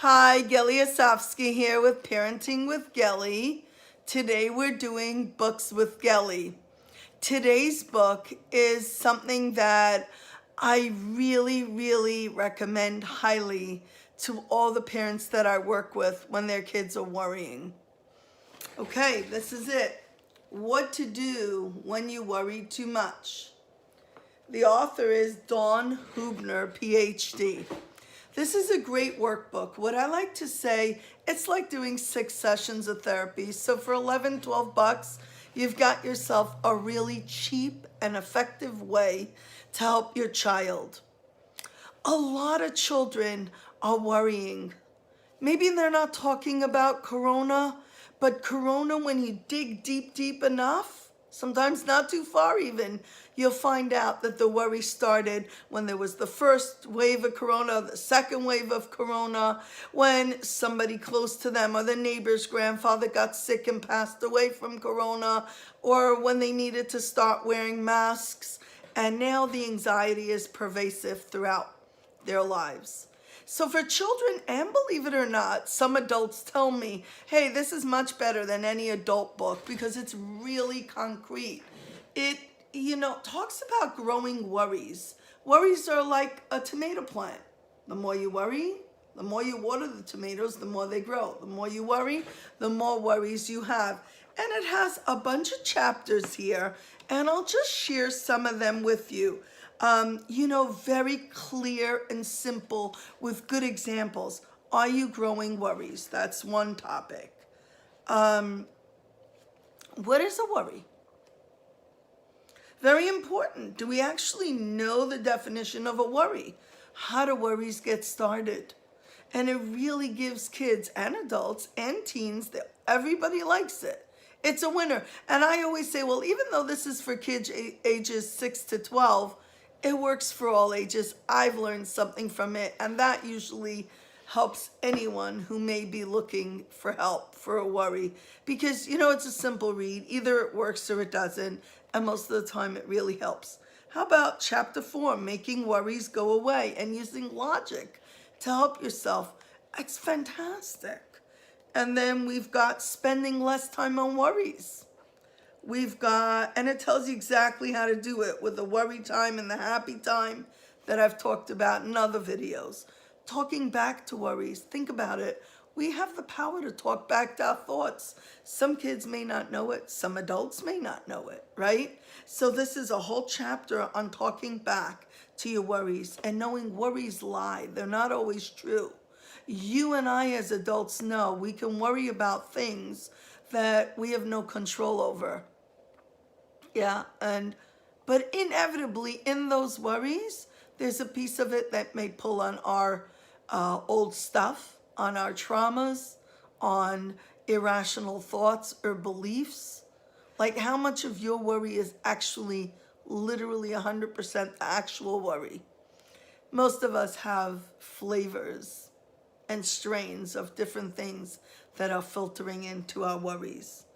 Hi, Gelly Asofsky here with Parenting with Gelly. Today we're doing Books with Gelly. Today's book is something that I really recommend highly to all the parents that I work with when their kids are worrying. Okay, this is it. What to do when you worry too much. The author is Dawn Hubner, PhD. This is a great workbook. What I like to say, it's like doing 6 sessions of therapy. So for 11, 12 bucks, you've got yourself a really cheap and effective way to help your child. A lot of children are worrying. Maybe they're not talking about corona, but corona, when you dig deep enough, sometimes not too far even, you'll find out that the worry started when there was the first wave of corona, the second wave of corona, when somebody close to them or the neighbor's grandfather got sick and passed away from corona, or when they needed to start wearing masks. And now the anxiety is pervasive throughout their lives. So for children, and believe it or not, some adults tell me, hey, this is much better than any adult book because it's really concrete. It, talks about growing worries. Worries are like a tomato plant. The more you worry, the more you water the tomatoes, the more they grow. The more you worry, the more worries you have. And it has a bunch of chapters here, and I'll just share some of them with you. Very clear and simple with good examples. Are you growing worries? That's one topic. What is a worry? Very important. Do we actually know the definition of a worry? How do worries get started? And it really gives kids and adults and teens that everybody likes it. It's a winner. And I always say, well, even though this is for kids ages 6 to 12, it works for all ages. I've learned something from it, and that usually helps anyone who may be looking for help for a worry. Because, it's a simple read. Either it works or it doesn't, and most of the time it really helps. How about chapter 4, making worries go away and using logic to help yourself? It's fantastic. And then we've got spending less time on worries. And it tells you exactly how to do it with the worry time and the happy time that I've talked about in other videos. Talking back to worries, think about it. We have the power to talk back to our thoughts. Some kids may not know it. Some adults may not know it, right? So this is a whole chapter on talking back to your worries and knowing worries lie. They're not always true. You and I as adults know we can worry about things that we have no control over. Yeah, but inevitably in those worries, there's a piece of it that may pull on our old stuff, on our traumas, on irrational thoughts or beliefs. Like how much of your worry is actually literally 100% the actual worry? Most of us have flavors and strains of different things that are filtering into our worries.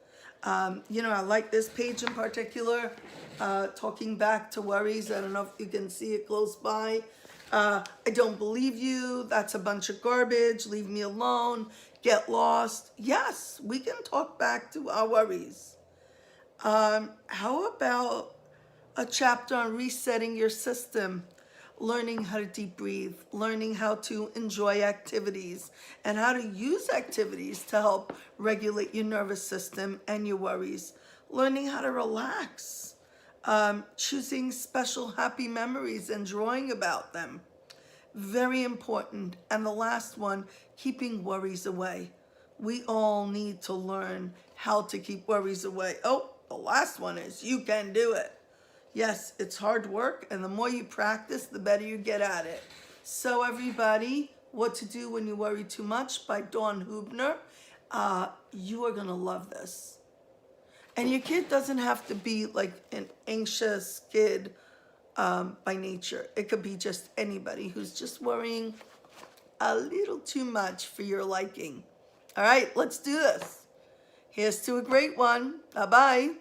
I like this page in particular, talking back to worries. I don't know if you can see it close by. I don't believe you. That's a bunch of garbage. Leave me alone. Get lost. Yes, we can talk back to our worries. How about a chapter on resetting your system? Learning how to deep breathe, learning how to enjoy activities, and how to use activities to help regulate your nervous system and your worries. Learning how to relax, choosing special happy memories and drawing about them. Very important. And the last one, keeping worries away. We all need to learn how to keep worries away. Oh, the last one is you can do it. Yes, it's hard work, and the more you practice, the better you get at it. So everybody, What to Do When You Worry Too Much by Dawn Hubner. You are going to love this. And your kid doesn't have to be like an anxious kid by nature. It could be just anybody who's just worrying a little too much for your liking. All right, let's do this. Here's to a great one. Bye-bye.